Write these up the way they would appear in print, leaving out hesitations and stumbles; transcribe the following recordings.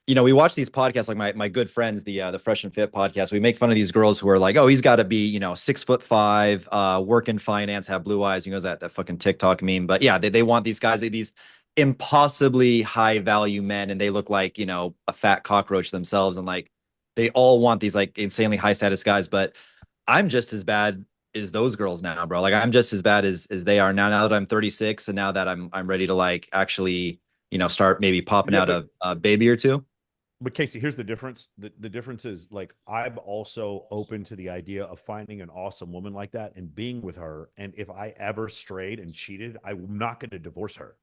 we watch these podcasts like my good friends, the Fresh and Fit podcast. We make fun of these girls who are like, oh, he's got to be, 6'5", work in finance, have blue eyes. That fucking TikTok meme. But yeah, they want these guys, these impossibly high value men, and they look like, a fat cockroach themselves. And like they all want these like insanely high status guys. But I'm just as bad as those girls now, bro. Like I'm just as bad as they are now that I'm 36 and now that I'm ready to like actually, start maybe popping Yeah, out a baby or two. but Casey, here's the difference. The difference is like I'm also open to the idea of finding an awesome woman like that and being with her. And if I ever strayed and cheated, I'm not going to divorce her.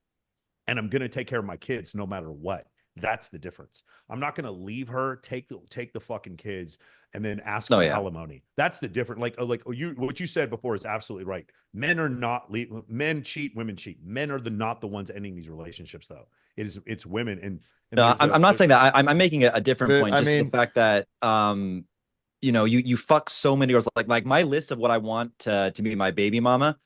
And I'm going to take care of my kids no matter what. That's the difference. I'm not going to leave her, take the fucking kids, and then ask Oh for yeah. alimony. That's the different. Like you, what you said before is absolutely right. Men are not men cheat, women cheat. Men are not the ones ending these relationships though. It's women, and No, there's I'm not saying that. I'm making a different But point. I Just the mean, fact that you fuck so many girls. Like my list of what I want to be my baby mama.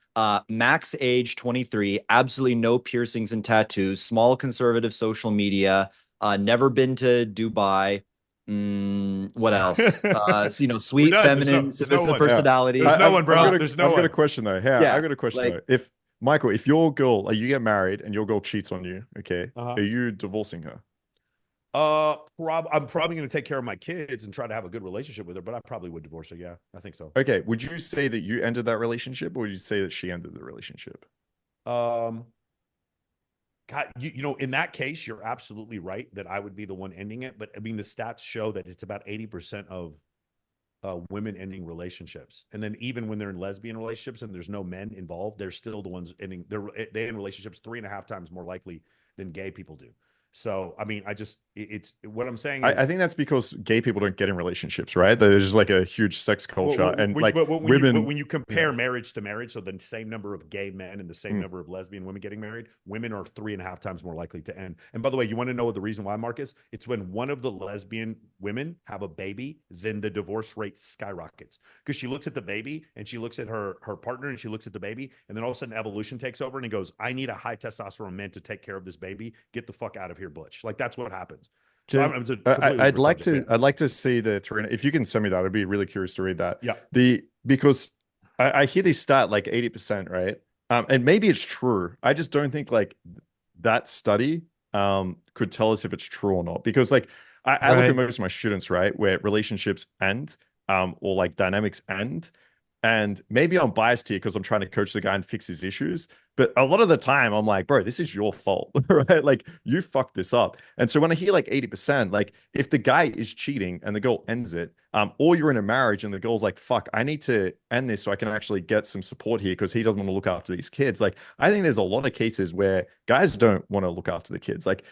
Max age 23, absolutely no piercings and tattoos, small conservative social media, never been to Dubai. What else? So, we're sweet, done. feminine, There's no submissive one. yeah, personality. There's no one, I've bro. There's no got a one. question though. Yeah, Yeah, I've got a question like though. If Michael, if your girl, like you get married and your girl cheats on you, okay, Uh-huh. are you divorcing her? I'm probably going to take care of my kids and try to have a good relationship with her, but I probably would divorce her. Yeah, I think so. Okay, would you say that you ended that relationship, or would you say that she ended the relationship? Um, God, in that case, you're absolutely right that I would be the one ending it. But I mean, the stats show that it's about 80% of women ending relationships, and then even when they're in lesbian relationships and there's no men involved, they're still the ones ending. They end relationships 3.5 times more likely than gay people do. So, I mean, it's what I'm saying I is, think that's because gay people don't get in relationships, right? There's just like a huge sex culture, and like women, when you yeah. compare marriage to marriage, so the same number of gay men and the same Mm. number of lesbian women getting married, women are 3.5 times more likely to end. And by the way, you want to know the reason why, Marcus? It's when one of the lesbian women have a baby, then the divorce rate skyrockets because she looks at the baby and she looks at her partner and she looks at the baby, and then all of a sudden evolution takes over and it goes, "I need a high testosterone man to take care of this baby. Get the fuck out of here, Butch." Like that's what happens. So Can it's a completely I'd different like subject. to Yeah. I'd like to see the three. If you can send me that, I'd be really curious to read that. Yeah. The because I hear this stat like 80%, right? And maybe it's true. I just don't think like that study could tell us if it's true or not. Because like I look at Right. most of my students, right, where relationships end, or like dynamics end. And maybe I'm biased here because I'm trying to coach the guy and fix his issues. But a lot of the time, I'm like, bro, this is your fault, right? Like, you fucked this up. And so when I hear like 80%, like, if the guy is cheating and the girl ends it, or you're in a marriage and the girl's like, fuck, I need to end this so I can actually get some support here because he doesn't want to look after these kids. Like, I think there's a lot of cases where guys don't want to look after the kids. Like,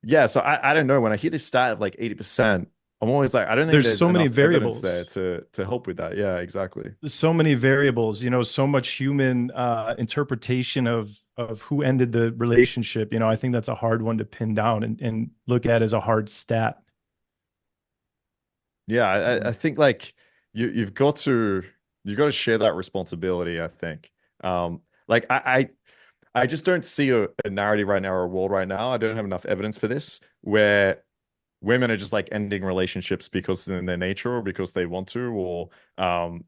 yeah, so I don't know. When I hear this stat of like 80%, I'm always like, I don't think There's there's so many enough evidence there variables. to help with that. Yeah, exactly. So many variables, so much human interpretation of who ended the relationship. I think that's a hard one to pin down and look at as a hard stat. Yeah, I think like you've got to share that responsibility, I think. Like I just don't see a narrative right now or a world right now. I don't have enough evidence for this where women are just like ending relationships because in their nature or because they want to or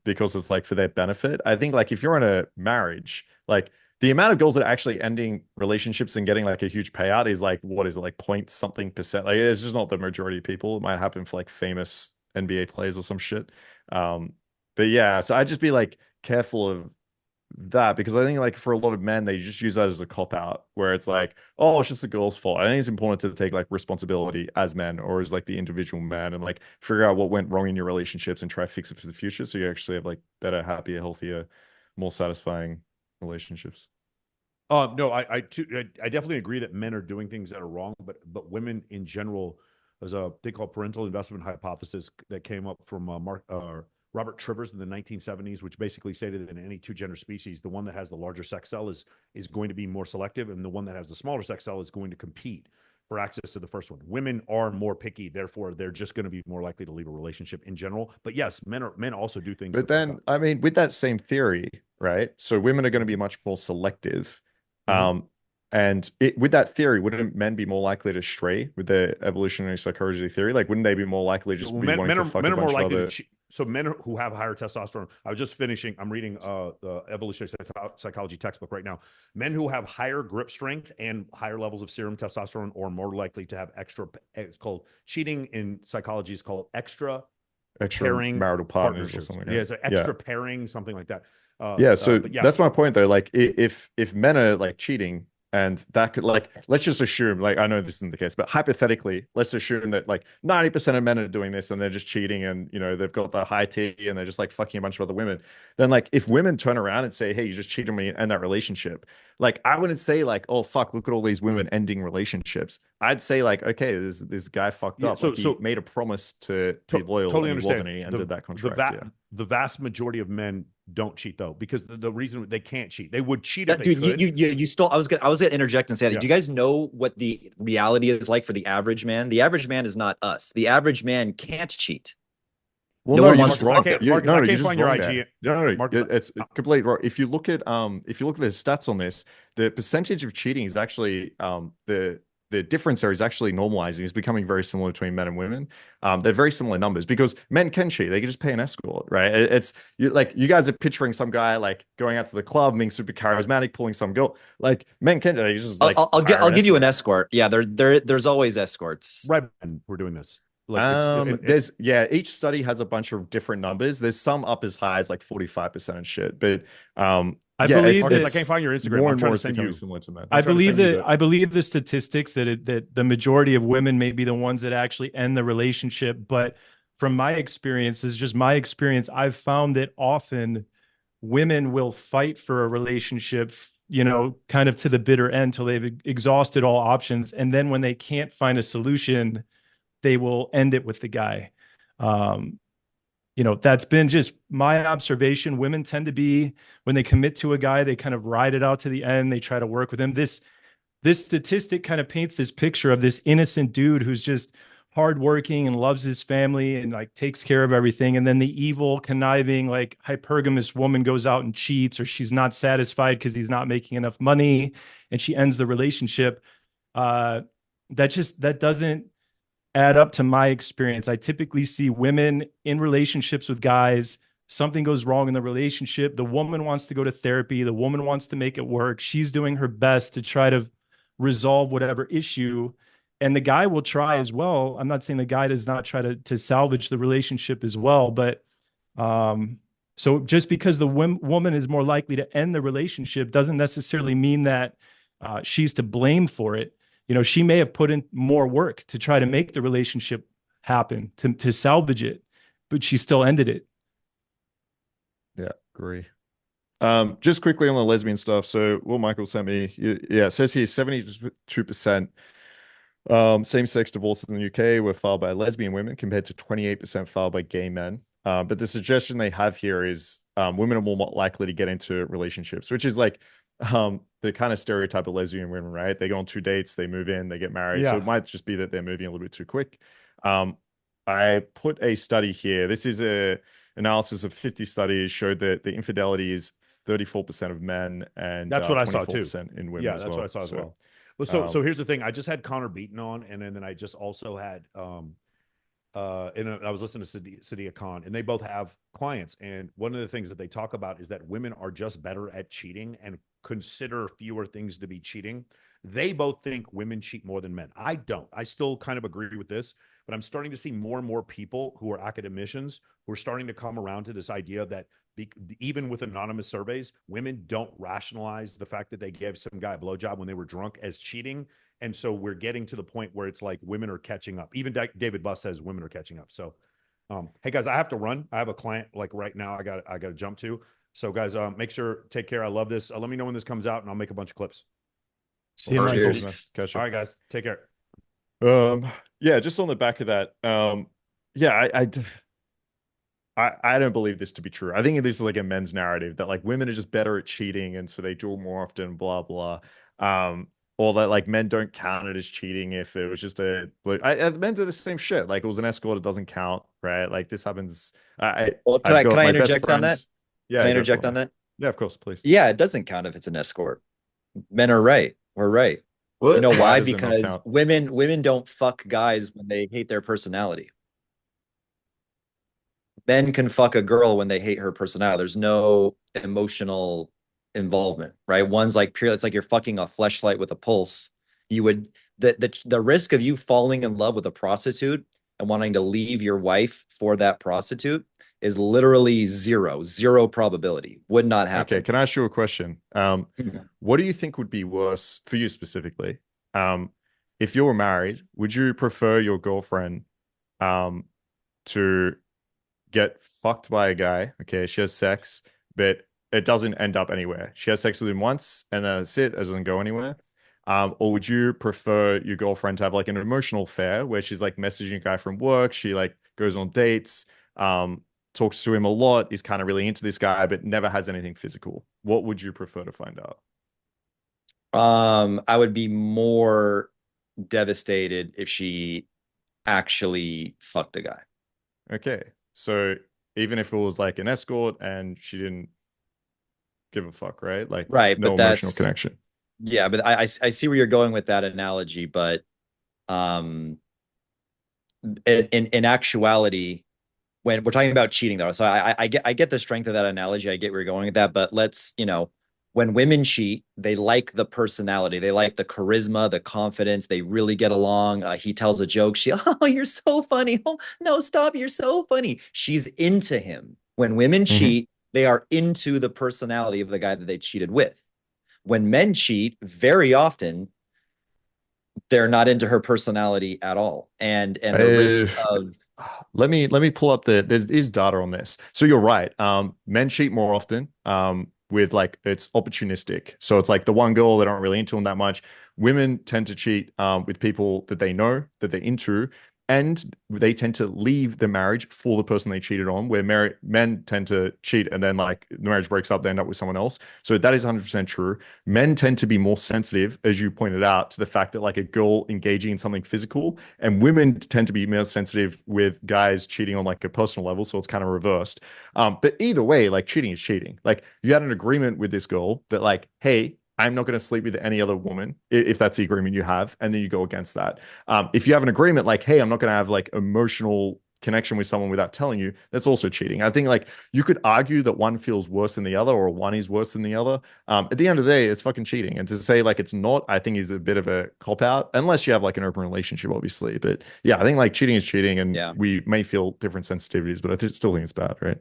because it's like for their benefit. I think like if you're in a marriage, like the amount of girls that are actually ending relationships and getting like a huge payout is like what is it like point something percent? Like it's just not the majority of people. It might happen for like famous NBA players or some shit. But yeah, so I'd just be like careful of that because I think like for a lot of men they just use that as a cop out where it's like, oh, it's just the girl's fault. I think it's important to take like responsibility as men or as like the individual man and like figure out what went wrong in your relationships and try to fix it for the future so you actually have like better, happier, healthier, more satisfying relationships. No, I definitely agree that men are doing things that are wrong, but women in general, there's a thing called parental investment hypothesis that came up from Robert Trivers in the 1970s, which basically stated that in any two gender species, the one that has the larger sex cell is going to be more selective, and the one that has the smaller sex cell is going to compete for access to the first one. Women are more picky, therefore they're just going to be more likely to leave a relationship in general. But yes, men also do things to But fuck then, up. I mean, with that same theory, right? So women are going to be much more selective. Uh-huh. Um, And with that theory, wouldn't men be more likely to stray with the evolutionary psychology theory? Like, wouldn't they be more likely to just be wanting to fuck a bunch of other... So men who have higher testosterone, I was just finishing, I'm reading the evolutionary psychology textbook right now. Men who have higher grip strength and higher levels of serum testosterone are more likely to have extra, it's called cheating in psychology is called extra pairing marital partners or something. Yeah, it's an extra pairing, something like that. So that's my point though. Like if men are like cheating, and that could, like, let's just assume, like, I know this isn't the case, but hypothetically, let's assume that like 90% of men are doing this and they're just cheating, and you know they've got the high T and they're just like fucking a bunch of other women. Then like if women turn around and say, hey, you just cheated on me and end that relationship, like I wouldn't say like, oh fuck, look at all these women ending relationships. I'd say like, okay, this guy fucked up. So he made a promise to be loyal, totally and he understand. wasn't, and he ended that contract. The vast majority of men don't cheat though, because the reason they can't cheat, they would cheat if they dude, could. you still, I was gonna interject and say that. Do you guys know what the reality is like for the average man? The average man is not us. The average man can't cheat. Well, no, no, one you're wants just wrong. I can't find your IG. No, Marcus, it's completely wrong. If you look at the stats on this, the percentage of cheating is actually the difference there is actually normalizing. It's becoming very similar between men and women. They're very similar numbers because men can cheat. They can just pay an escort, right? It's like you guys are picturing some guy like going out to the club, being super charismatic, pulling some girl. Like men can just like. I'll give you an escort. Yeah, there's always escorts. Right, we're doing this. Like each study has a bunch of different numbers. There's some up as high as like 45% and shit, but I believe I can't find your Instagram. I'm trying to send you similar to men. I believe the statistics that the majority of women may be the ones that actually end the relationship. But from my experience, this is just my experience, I've found that often women will fight for a relationship, you know, kind of to the bitter end till they've exhausted all options. And then when they can't find a solution, they will end it with the guy. You know, that's been just my observation. Women tend to be, when they commit to a guy, they kind of ride it out to the end. They try to work with him. This statistic kind of paints this picture of this innocent dude who's just hardworking and loves his family and like takes care of everything. And then the evil, conniving, like hypergamous woman goes out and cheats, or she's not satisfied because he's not making enough money, and she ends the relationship. That doesn't add up to my experience. I typically see women in relationships with guys. Something goes wrong in the relationship. The woman wants to go to therapy. The woman wants to make it work. She's doing her best to try to resolve whatever issue. And the guy will try as well. I'm not saying the guy does not try to salvage the relationship as well. But so just because the woman is more likely to end the relationship doesn't necessarily mean that she's to blame for it. You know, she may have put in more work to try to make the relationship happen, to salvage it, but she still ended it. Yeah, agree. Just quickly on the lesbian stuff. So what Michael sent me, it says here 72% same-sex divorces in the UK were filed by lesbian women compared to 28% filed by gay men. But the suggestion they have here is women are more likely to get into relationships, which is like the kind of stereotype of lesbian women, right? They go on 2 dates, they move in, they get married. So it might just be that they're moving a little bit too quick. I put a study here. This is a analysis of 50 studies, showed that the infidelity is 34% of men, and that's what I saw too in women. Yeah, that's what I saw as well. Well, so here's the thing. I just had Connor Beaton on, and then I just also had and I was listening to Sadia Khan, and they both have clients. And one of the things that they talk about is that women are just better at cheating and consider fewer things to be cheating. They both think women cheat more than men. I don't. I still kind of agree with this, but I'm starting to see more and more people who are academicians who are starting to come around to this idea that even with anonymous surveys, women don't rationalize the fact that they gave some guy a blowjob when they were drunk as cheating. And so we're getting to the point where it's like women are catching up. Even David Buss says women are catching up. So, hey guys, I have to run. I have a client like right now I got to jump to. So guys, make sure, take care. I love this. Let me know when this comes out and I'll make a bunch of clips. See you, All Catch you. right, guys, take care. Yeah, just on the back of that, I don't believe this to be true. I think this is like a men's narrative that like women are just better at cheating and so they do it more often, blah blah. Or that like men don't count it as cheating if it was just men do the same shit. Like it was an escort, it doesn't count, right? Like this happens. Can I interject on that? Yeah, can I interject on that? Yeah, of course, please. Yeah, it doesn't count if it's an escort. Men are right. We're right. What? You know Why why? does it not Because count? women don't fuck guys when they hate their personality. Men can fuck a girl when they hate her personality. There's no emotional involvement, right? One's like pure, it's like you're fucking a fleshlight with a pulse. You would the risk of you falling in love with a prostitute and wanting to leave your wife for that prostitute is literally zero probability. Would not happen. Okay, can I ask you a question? Mhm. What do you think would be worse for you specifically? If you were married, would you prefer your girlfriend to get fucked by a guy? Okay, she has sex, but it doesn't end up anywhere. She has sex with him once and then that's it, it doesn't go anywhere. Or would you prefer your girlfriend to have like an emotional affair where she's like messaging a guy from work, she like goes on dates, talks to him a lot, is kind of really into this guy, but never has anything physical? What would you prefer to find out? I would be more devastated if she actually fucked a guy. Okay, so even if it was like an escort and she didn't give a fuck, right? Like Right, no but emotional that's connection. yeah, but I see where you're going with that analogy, but um in actuality, when we're talking about cheating though, so I get the strength of that analogy. I get where you're going with that, but let's, when women cheat, they like the personality, they like the charisma, the confidence, they really get along. He tells a joke, she, oh, you're so funny. Oh, no, stop, you're so funny. She's into him. When women Mhm. cheat, they are into the personality of the guy that they cheated with. When men cheat, very often they're not into her personality at all. And the risk Uh, of let me pull up there's is data on this. So you're right. Men cheat more often. With like it's opportunistic. So it's like the one girl they don't really into them that much. Women tend to cheat with people that they know that they're into, and they tend to leave the marriage for the person they cheated on. Where men tend to cheat and then like the marriage breaks up, they end up with someone else. So that is 100% true. Men tend to be more sensitive, as you pointed out, to the fact that like a girl engaging in something physical, and women tend to be more sensitive with guys cheating on like a personal level. So it's kind of reversed. But either way, like cheating is cheating. Like you had an agreement with this girl that like, hey, I'm not going to sleep with any other woman if that's the agreement you have, and then you go against that. If you have an agreement like, hey, I'm not going to have like emotional connection with someone without telling you, that's also cheating. I think like you could argue that one feels worse than the other, or one is worse than the other. At the end of the day, it's fucking cheating. And to say like it's not, I think is a bit of a cop out, unless you have like an open relationship, obviously. But yeah, I think like cheating is cheating, and yeah. we may feel different sensitivities, but I still think it's bad, right?